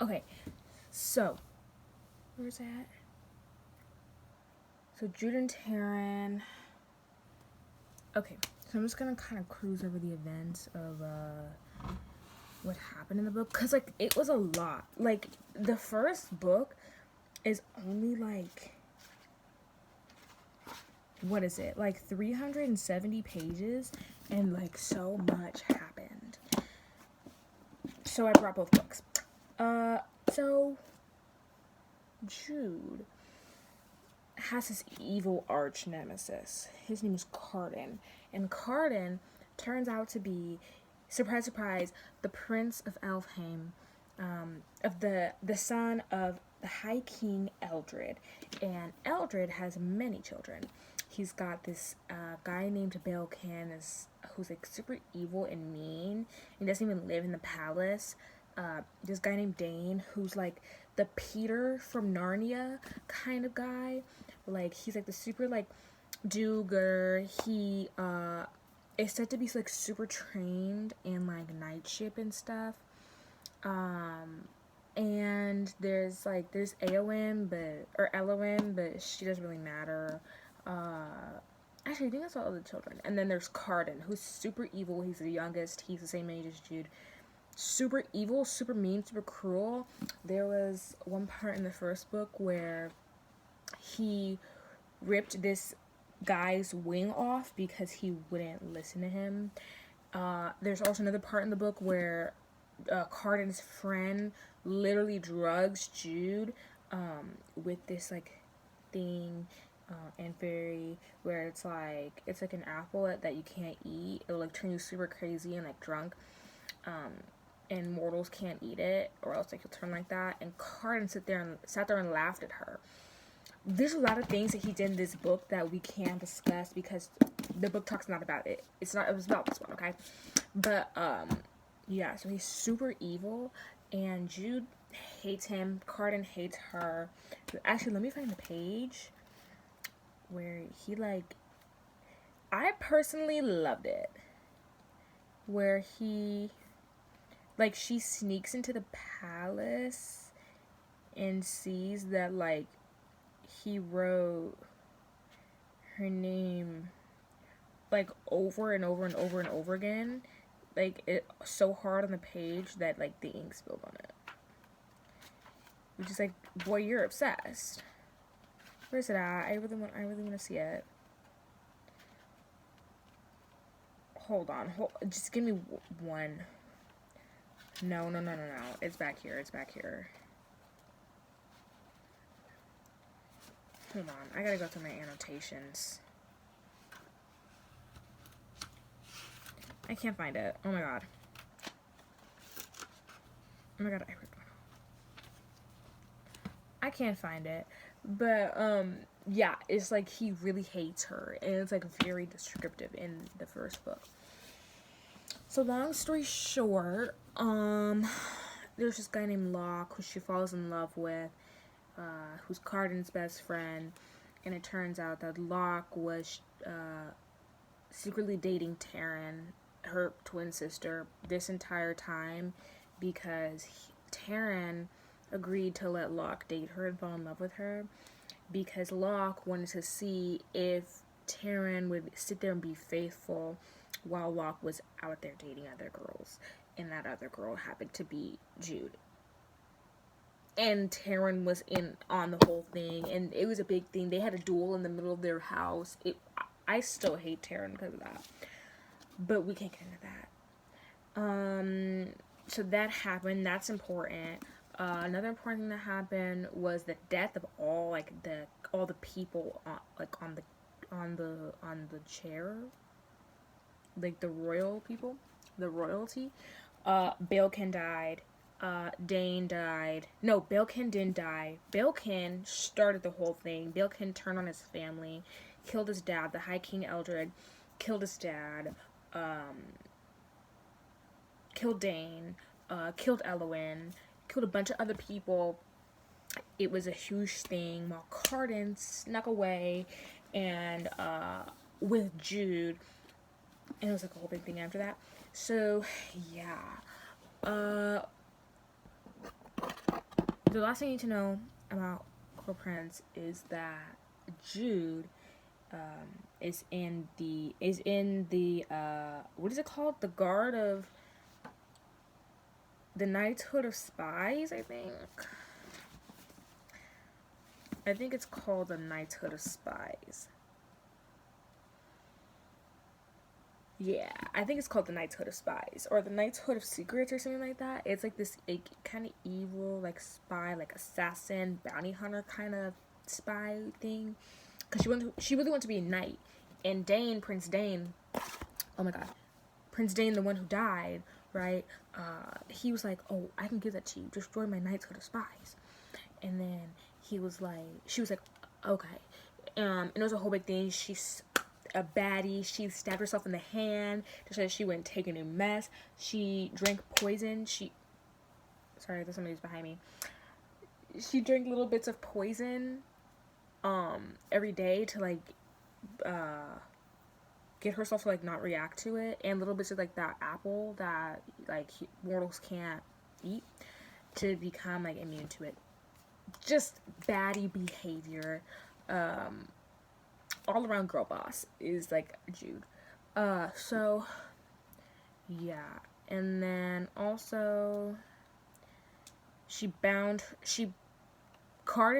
Okay, so where's that? So Jude and Taryn. Okay, so I'm just gonna kind of cruise over the events of what happened in the book, because like it was a lot. Like the first book is only like, what is it, like 370 pages, and like so much happened. So I brought both books. So Jude has this evil arch nemesis. His name is Cardan, and Cardan turns out to be, surprise, surprise, the Prince of Elfhame, of the son of the High King Eldred, and Eldred has many children. He's got this guy named Belcan, who's like super evil and mean. He doesn't even live in the palace. This guy named Dane, who's like the Peter from Narnia kind of guy. Like he's like the super like do-gooder. He is said to be like super trained in like night ship and stuff. And there's Eowyn, or Eowyn, but she doesn't really matter. Actually, I think that's all the children. And then there's Cardan, who's super evil. He's the youngest. He's the same age as Jude. Super evil, super mean, super cruel. There was one part in the first book where he ripped this guy's wing off because he wouldn't listen to him. There's also another part in the book where Cardan's friend literally drugs Jude with this like thing and fairy, where it's like an apple that you can't eat. It'll like turn you super crazy and like drunk. And mortals can't eat it, or else like you'll turn like that. And Cardan sat there and laughed at her. There's a lot of things that he did in this book that we can't discuss because the book talks not about it. It was about this one, okay? But yeah, so he's super evil, and Jude hates him. Cardan hates her. Actually, let me find the page where he like, I personally loved it, where he, like, she sneaks into the palace and sees that like he wrote her name like over and over and over and over again, like it so hard on the page that like the ink spilled on it. Which is like, boy, you're obsessed. Where's it at? I really want to see it. Hold on, just give me one. No. It's back here. Hold on, I gotta go through my annotations. I can't find it. Oh my god. I can't find it. But yeah, it's like he really hates her, and it's like very descriptive in the first book. So long story short, there's this guy named Locke who she falls in love with, who's Cardan's best friend, and it turns out that Locke was secretly dating Taryn, her twin sister, this entire time because Taryn agreed to let Locke date her and fall in love with her because Locke wanted to see if Taryn would sit there and be faithful while Locke was out there dating other girls, and that other girl happened to be Jude. And Taryn was in on the whole thing, and it was a big thing. They had a duel in the middle of their house. I still hate Taryn because of that, but we can't get into that. So that happened. That's important. Another important thing that happened was the death of all the people on the chair, like the royal people, the royalty. Belkin died. Dane died. No, Belkin didn't die. Belkin started the whole thing. Belkin turned on his family, killed his dad. The High King Eldred killed his dad. Killed Dane. Killed Eowyn. Killed a bunch of other people. It was a huge thing while Cardan snuck away and with Jude, and it was like a whole big thing after that. So yeah, the last thing you need to know about Cruel Prince is that Jude is in the what is it called? The Guard of the Knighthood of Spies, I think. I think it's called the Knighthood of Spies. Yeah, I think it's called the Knighthood of Spies or the Knighthood of Secrets or something like that. It's like this kind of evil, like spy, like assassin, bounty hunter kind of spy thing. Cause she really wanted to be a knight, and Prince Dane, oh my god, Prince Dane, the one who died, right? He was like, oh, I can give that to you. Just join my Knighthood of Spies. And then she was like, okay. And it was a whole big thing. She's a baddie. She stabbed herself in the hand just so she wouldn't take a new mess. She drank poison. Sorry, there's somebody's behind me. She drank little bits of poison, every day to like, get herself to like not react to it, and little bits of like that apple that like mortals can't eat to become like immune to it. Just baddie behavior. All around girl boss is like Jude. So yeah, and then also Cardan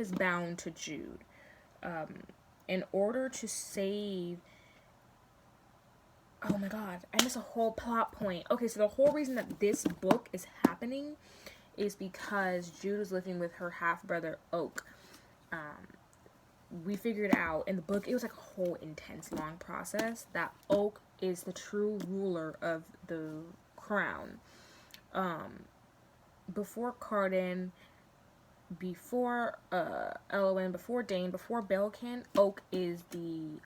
is bound to Jude, in order to save. Oh my god, I missed a whole plot point. Okay, so the whole reason that this book is happening is because Jude is living with her half brother Oak. We figured out in the book, it was like a whole intense long process, that Oak is the true ruler of the crown. Before Cardan, before Eowyn, before Dane, before Belkin, Oak is the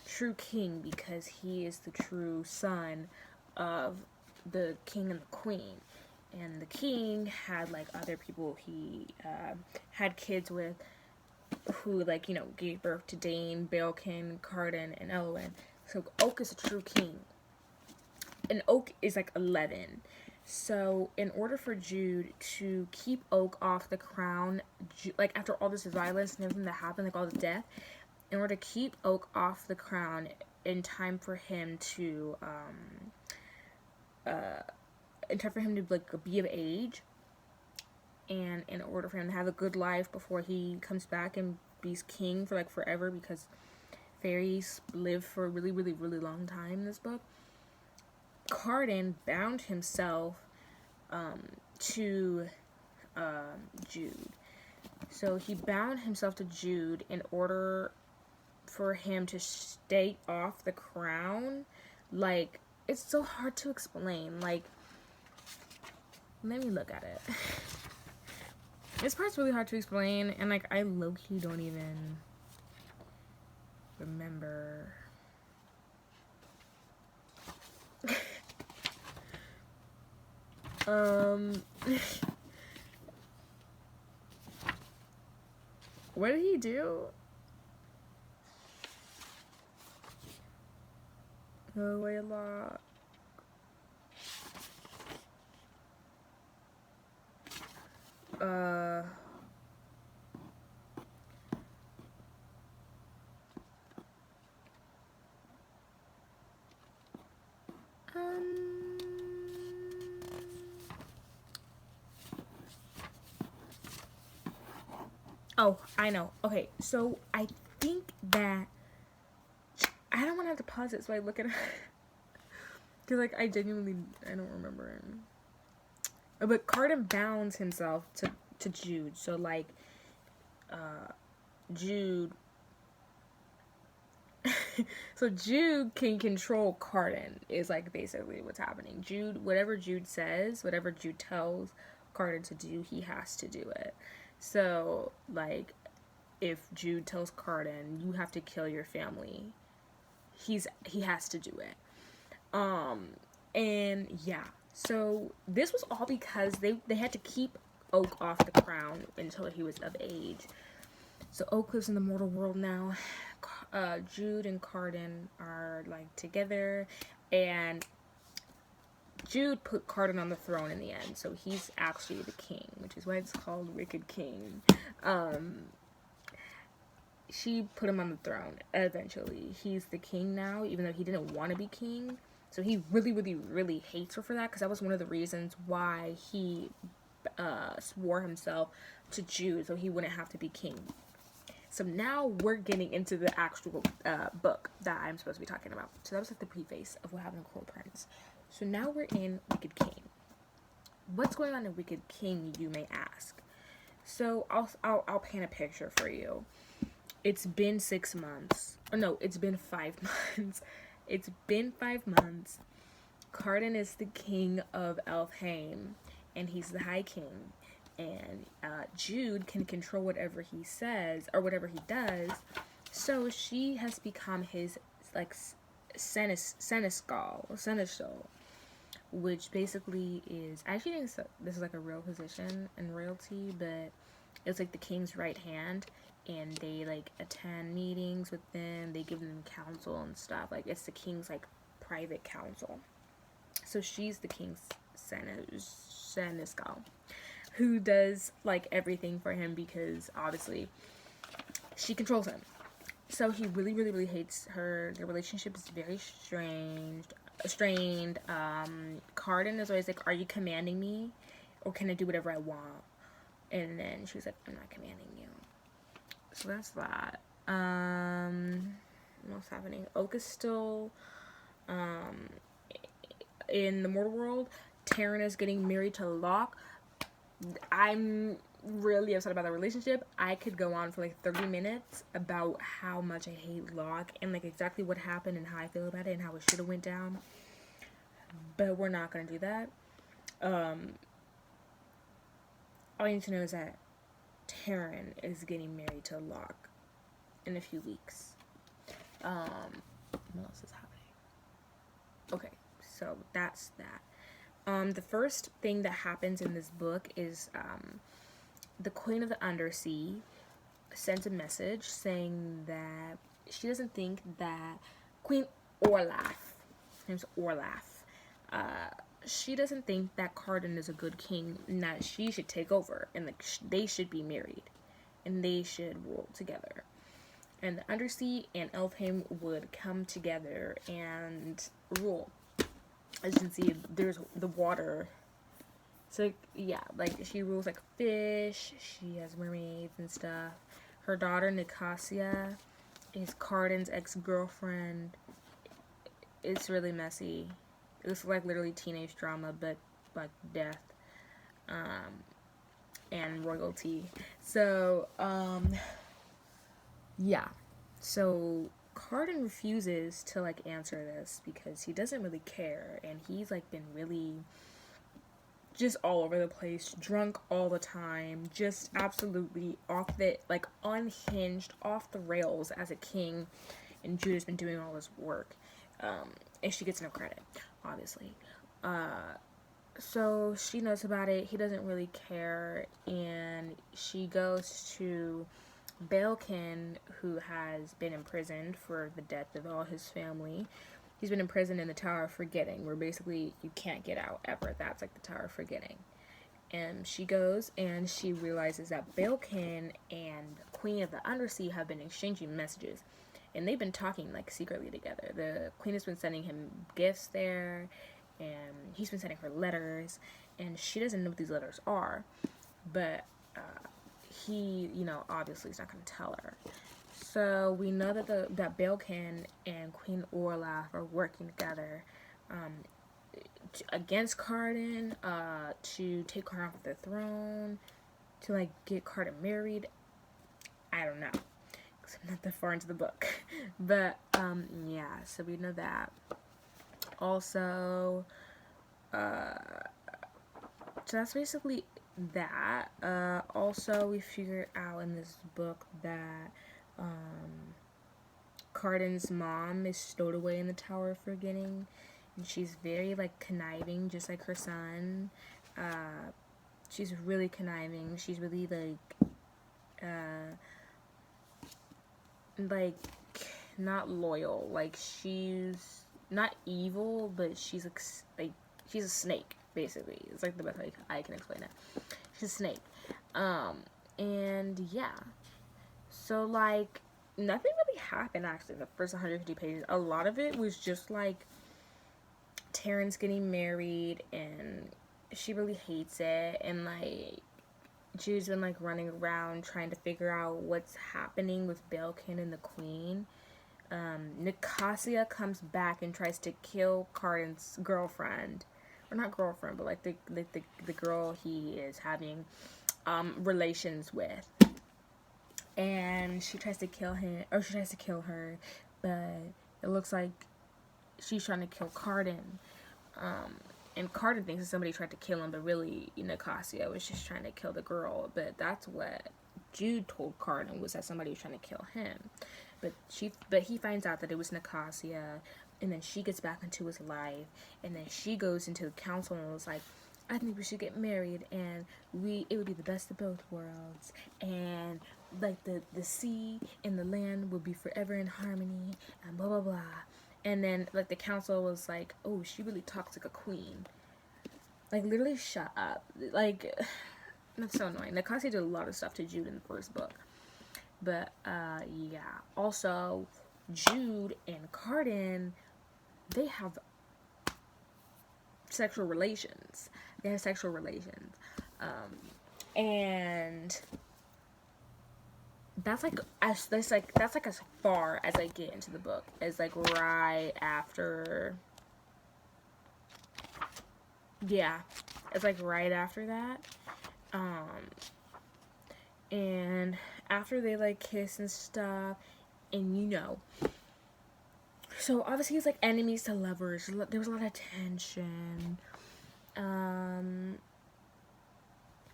true king because he is the true son of the king and the queen. And the king had like other people he had kids with, who like, you know, gave birth to Dane, Belkin, Cardan, and Eowyn. So Oak is a true king. And Oak is like 11. So in order for Jude to keep Oak off the crown, like after all this violence and everything that happened, like all the death, in order to keep Oak off the crown in time for him to like be of age, and in order for him to have a good life before he comes back and be's king for like forever, because fairies live for a really, really, really long time in this book, Cardan bound himself to Jude. So he bound himself to Jude in order for him to stay off the crown. Like, it's so hard to explain. Like, let me look at it. This part's really hard to explain, and like I low-key don't even remember. What did he do? Oh, Layla. Oh, I know. Okay, so I think that I don't want to have to pause it so I look at it. Because, like, I don't remember. But Cardan bounds himself to Jude. So, like, Jude... so Jude can control Cardan is, like, basically what's happening. Jude, whatever Jude says, whatever Jude tells Cardan to do, he has to do it. So, like, if Jude tells Cardan, you have to kill your family, he has to do it. And yeah, so this was all because they had to keep Oak off the crown until he was of age. So Oak lives in the mortal world now. Jude and Cardan are like together, and Jude put Cardan on the throne in the end, so he's actually the king, which is why it's called Wicked King. She put him on the throne eventually. He's the king now, even though he didn't want to be king. So he really, really, really hates her for that, because that was one of the reasons why he swore himself to Jude, so he wouldn't have to be king. So now we're getting into the actual book that I'm supposed to be talking about. So that was like the preface of what happened in Cruel Prince. So now we're in Wicked King. What's going on in Wicked King, you may ask? So I'll paint a picture for you. It's been 6 months. Oh no, it's been 5 months. It's been 5 months. Cardan is the king of Elfhame, and he's the High King. And Jude can control whatever he says or whatever he does. So she has become his like seneschal, which basically is, I actually think this is like a real position in royalty, but it's like the king's right hand, and they like attend meetings with them. They give them counsel and stuff. Like it's the king's like private counsel. So she's the king's seneschal, who does like everything for him because obviously she controls him. So he really, really, really hates her. Their relationship is very strained. Cardan is always like, "Are you commanding me, or can I do whatever I want?" And then she's like, "I'm not commanding you." So that's that. What's happening? Oak is still in the mortal world. Taryn is getting married to Locke. I'm really upset about the relationship. I could go on for like 30 minutes about how much I hate Locke and like exactly what happened and how I feel about it and how it should have went down. But we're not gonna do that. All you need to know is that Taryn is getting married to Locke in a few weeks. What else is happening? Okay, so that's that. The first thing that happens in this book is the Queen of the Undersea sends a message saying that she doesn't think that Queen Orlaf, his name's Orlaf, she doesn't think that Cardan is a good king and that she should take over, and like they should be married and they should rule together. And the Undersea and Elfhame would come together and rule. As you can see, there's the water. So yeah, like she rules like fish. She has mermaids and stuff. Her daughter Nicasia is Cardan's ex-girlfriend. It's really messy. It's like literally teenage drama, but like death, and royalty. So yeah. So Cardan refuses to like answer this because he doesn't really care, and he's like been really just all over the place, drunk all the time, just absolutely off the like unhinged, off the rails as a king, and Judah's been doing all this work, and she gets no credit, obviously. So she knows about it. He doesn't really care, and she goes to Baelkin, who has been imprisoned for the death of all his family. He's been imprisoned in the Tower of Forgetting, where basically you can't get out ever. That's like the Tower of Forgetting. And she goes and she realizes that Baelkin and Queen of the Undersea have been exchanging messages. And they've been talking like secretly together. The Queen has been sending him gifts there, and he's been sending her letters, and she doesn't know what these letters are. But he, obviously is not going to tell her. So we know that that Baelkin and Queen Orlaf are working together against Cardan, to take Cardan off the throne, to like get Cardan married. I don't know, because I'm not that far into the book. But yeah, so we know that. Also, so that's basically that. Also, we figured out in this book that Cardan's mom is stowed away in the Tower of Forgetting, and she's very like conniving, just like her son. She's really conniving. She's really like not loyal. Like she's not evil, but she's like she's a snake, basically. It's like the best way I can explain it. She's a snake. And yeah. So, like, nothing really happened, actually, in the first 150 pages. A lot of it was just, like, Terrence getting married, and she really hates it, and, like, Jude's been, like, running around trying to figure out what's happening with Belkin and the Queen. Nicasia comes back and tries to kill Cardan's girlfriend. Or not girlfriend, but, like, the girl he is having relations with. And she tries to kill him, or she tries to kill her, but it looks like she's trying to kill Cardan. And Cardan thinks that somebody tried to kill him, but really Nicasia was just trying to kill the girl. But that's what Jude told Cardan, was that somebody was trying to kill him. But he finds out that it was Nicasia, and then she gets back into his life, and then she goes into the council and was like, I think we should get married, and it would be the best of both worlds, and like the sea and the land would be forever in harmony, and blah blah blah. And then like the council was like, oh, she really talks like a queen. Like, literally, shut up. Like, that's so annoying. Nicasia did a lot of stuff to Jude in the first book. But yeah. Also, Jude and Cardan, they have sexual relations. They have sexual relations. And that's like as far as I get into the book. It's like right after. Yeah, it's like right after that. And after they like kiss and stuff, and you know. So obviously it's like enemies to lovers. There was a lot of tension.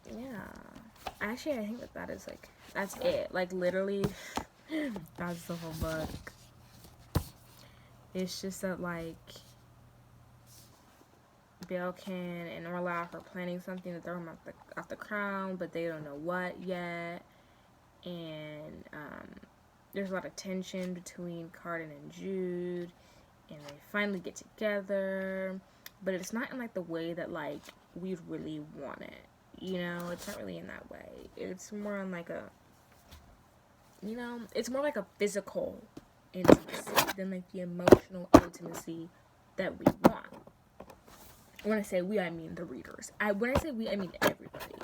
Yeah. Actually, I think that is like, that's it. Like, literally, that's the whole book. It's just that, like, Belkin and Orlaf are planning something to throw him off the crown, but they don't know what yet. And, there's a lot of tension between Cardan and Jude, and they finally get together. But it's not in, like, the way that, like, we really want it. You know, it's not really in that way. It's more on, like, a, you know, it's more like a physical intimacy than, like, the emotional intimacy that we want. When I say we, I mean the readers. When I say we, I mean everybody.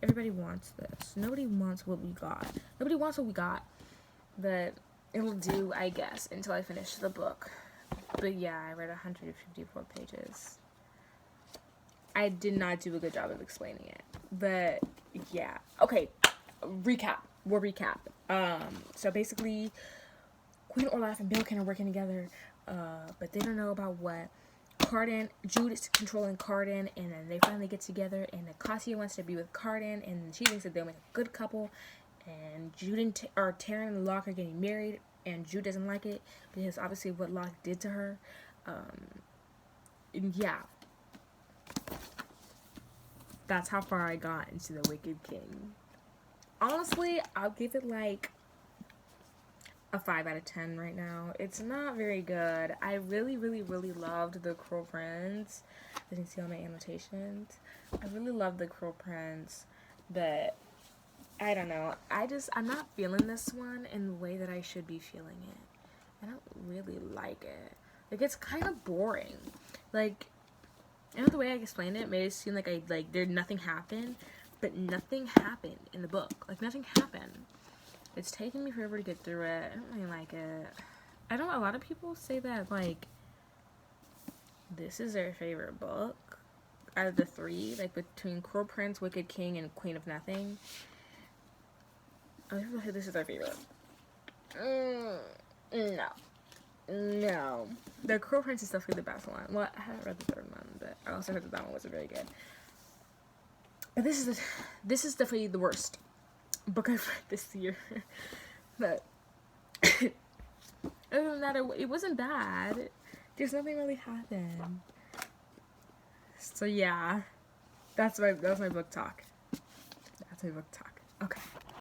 Everybody wants this. Nobody wants what we got. Nobody wants what we got. But it'll do, I guess, until I finish the book. But yeah, I read 154 pages. I did not do a good job of explaining it. But yeah. Okay. Recap. We'll recap. So basically, Queen Orlaf and Belkin are working together. But they don't know about what. Jude is controlling Cardan, and then they finally get together, and Nicasia wants to be with Cardan, and she thinks that they'll make a good couple, and Jude and Taryn and Locke are getting married, and Jude doesn't like it, because obviously what Locke did to her. And yeah. That's how far I got into The Wicked King. Honestly, I'll give it like a 5 out of 10 right now. It's not very good. I really, really, really loved The Cruel Prince. As you can see all my annotations. I really loved The Cruel Prince, but I don't know. I'm not feeling this one in the way that I should be feeling it. I don't really like it. Like, it's kind of boring. Like, I know the way I explained it made it seem like nothing happened, but nothing happened in the book. Like, nothing happened. It's taking me forever to get through it. I don't really like it. A lot of people say that, like, this is their favorite book out of the 3, like, between Cruel Prince, Wicked King, and Queen of Nothing. I people say this is their favorite. No. The Cruel Prince is definitely the best one. Well, I haven't read the 3rd one, but I also heard that one wasn't very good. But this is definitely the worst book I've read this year. But other than that, it wasn't bad. There's nothing really happened. So yeah, that's my book talk. That's my book talk. Okay.